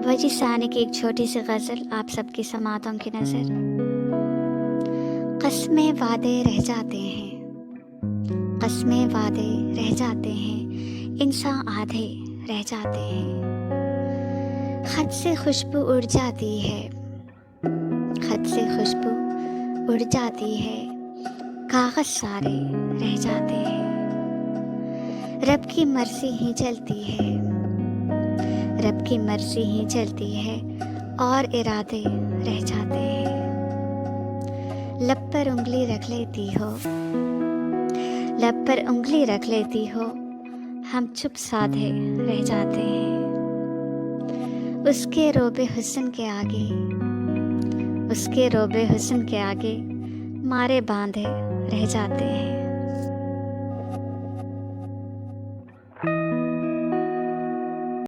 वजी सानी की एक छोटी सी गज़ल आप सबकी समातों की नज़र। कस्में वादे रह जाते हैं, कस्में वादे रह जाते हैं, इंसान आधे रह जाते हैं। खत से खुशबू उड़ जाती है, खत से खुशबू उड़ जाती है, कागज़ सारे रह जाते हैं। रब की मर्ज़ी ही चलती है, रब की मर्ज़ी ही चलती है, और इरादे रह जाते हैं। लब पर उंगली रख लेती हो, लब पर उंगली रख लेती हो, हम चुप साधे रह जाते हैं। उसके रोबे हुस्न के आगे, उसके रोबे हुस्न के आगे मारे बांधे रह जाते हैं।